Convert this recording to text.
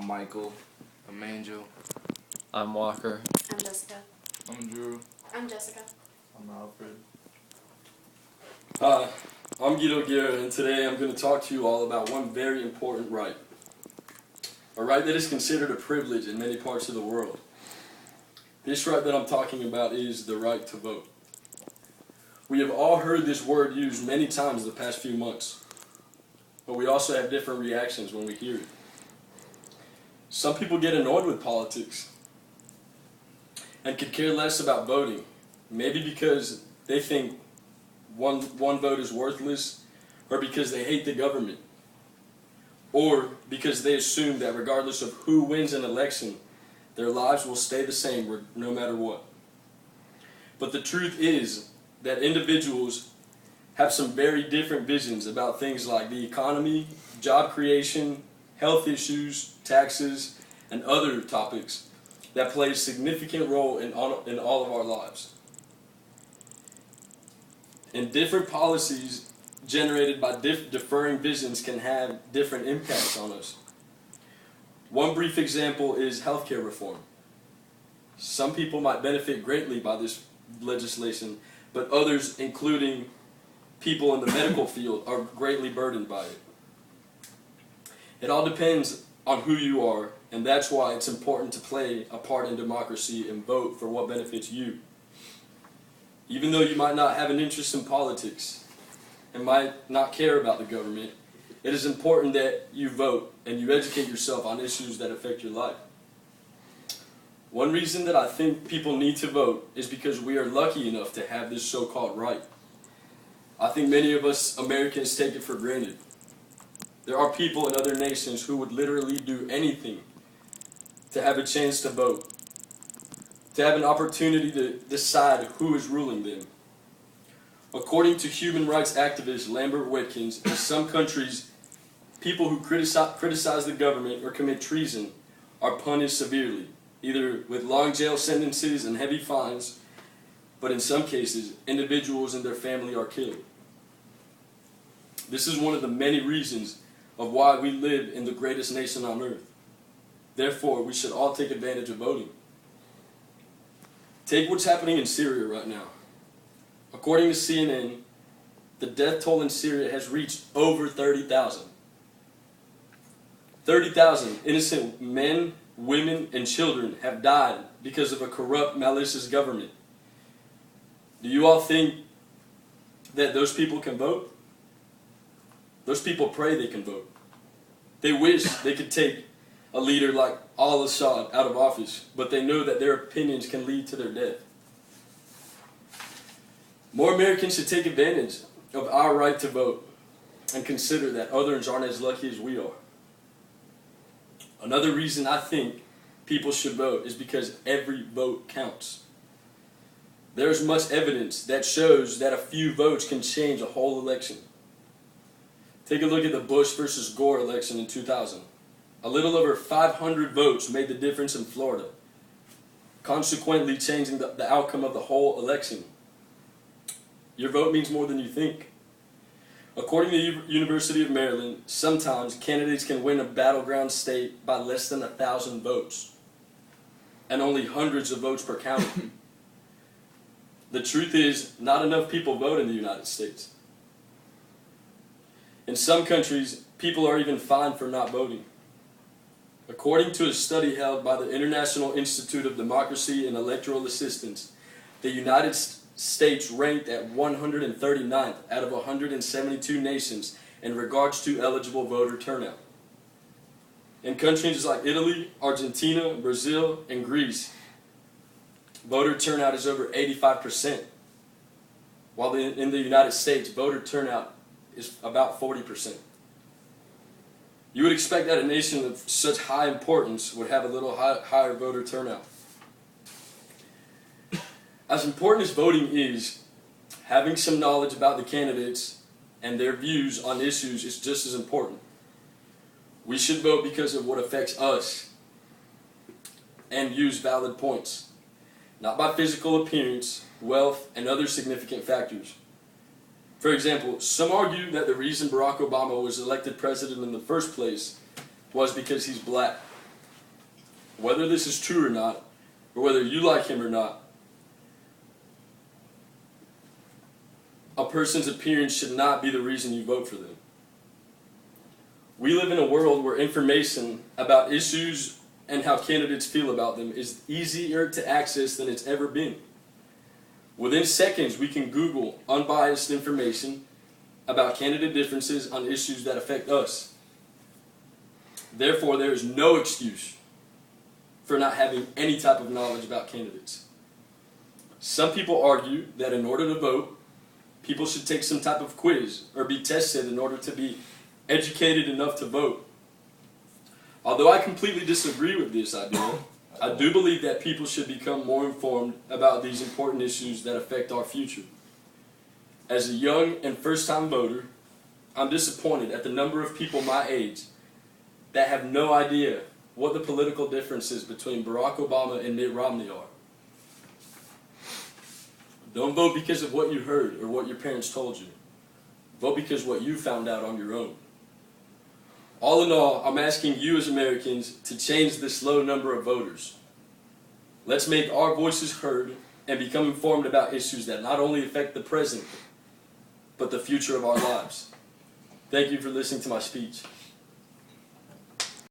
Michael. I'm Angel. I'm Walker. I'm Jessica. I'm Drew. I'm Jessica. I'm Alfred. Hi, I'm Guido Guerra, and today I'm going to talk to you all about one very important right. A right that is considered a privilege in many parts of the world. This right that I'm talking about is the right to vote. We have all heard this word used many times the past few months, but we also have different reactions when we hear it. Some people get annoyed with politics and could care less about voting, maybe because they think one vote is worthless, or because they hate the government, or because they assume that regardless of who wins an election, their lives will stay the same no matter what. But the truth is that individuals have some very different visions about things like the economy, job creation, health issues, taxes, and other topics that play a significant role in all of our lives. And different policies generated by differing visions can have different impacts on us. One brief example is healthcare reform. Some people might benefit greatly by this legislation, but others, including people in the medical field, are greatly burdened by it. It all depends on who you are, and that's why it's important to play a part in democracy and vote for what benefits you. Even though you might not have an interest in politics and might not care about the government, it is important that you vote and you educate yourself on issues that affect your life. One reason that I think people need to vote is because we are lucky enough to have this so-called right. I think many of us Americans take it for granted. There are people in other nations who would literally do anything to have a chance to vote, to have an opportunity to decide who is ruling them. According to human rights activist Lambert Watkins, in some countries, people who criticize the government or commit treason are punished severely, either with long jail sentences and heavy fines, but in some cases, individuals and their family are killed. This is one of the many reasons of why we live in the greatest nation on earth. Therefore, we should all take advantage of voting. Take what's happening in Syria right now. According to CNN, the death toll in Syria has reached over 30,000. 30,000 innocent men, women, and children have died because of a corrupt, malicious government. Do you all think that those people can vote? Those people pray they can vote. They wish they could take a leader like al-Assad out of office, but they know that their opinions can lead to their death. More Americans should take advantage of our right to vote and consider that others aren't as lucky as we are. Another reason I think people should vote is because every vote counts. There's much evidence that shows that a few votes can change a whole election. Take a look at the Bush versus Gore election in 2000. A little over 500 votes made the difference in Florida, consequently changing the outcome of the whole election. Your vote means more than you think. According to the University of Maryland, sometimes candidates can win a battleground state by less than 1,000 votes, and only hundreds of votes per county. The truth is, not enough people vote in the United States. In some countries, people are even fined for not voting. According to a study held by the International Institute of Democracy and Electoral Assistance, the United States ranked at 139th out of 172 nations in regards to eligible voter turnout. In countries like Italy, Argentina, Brazil, and Greece, voter turnout is over 85%, while in the United States, voter turnout is about 40%. You would expect that a nation of such high importance would have a little higher voter turnout. As important as voting is, having some knowledge about the candidates and their views on issues is just as important. We should vote because of what affects us and use valid points, not by physical appearance, wealth, and other significant factors. For example, some argue that the reason Barack Obama was elected president in the first place was because he's black. whether this is true or not, or whether you like him or not, a person's appearance should not be the reason you vote for them. We live in a world where information about issues and how candidates feel about them is easier to access than it's ever been. Within seconds, we can Google unbiased information about candidate differences on issues that affect us. Therefore, there is no excuse for not having any type of knowledge about candidates. Some people argue that in order to vote, people should take some type of quiz or be tested in order to be educated enough to vote. Although I completely disagree with this idea, I do believe that people should become more informed about these important issues that affect our future. As a young and first-time voter, I'm disappointed at the number of people my age that have no idea what the political differences between Barack Obama and Mitt Romney are. Don't vote because of what you heard or what your parents told you. Vote because what you found out on your own. All in all, I'm asking you as Americans to change this low number of voters. Let's make our voices heard and become informed about issues that not only affect the present, but the future of our lives. Thank you for listening to my speech.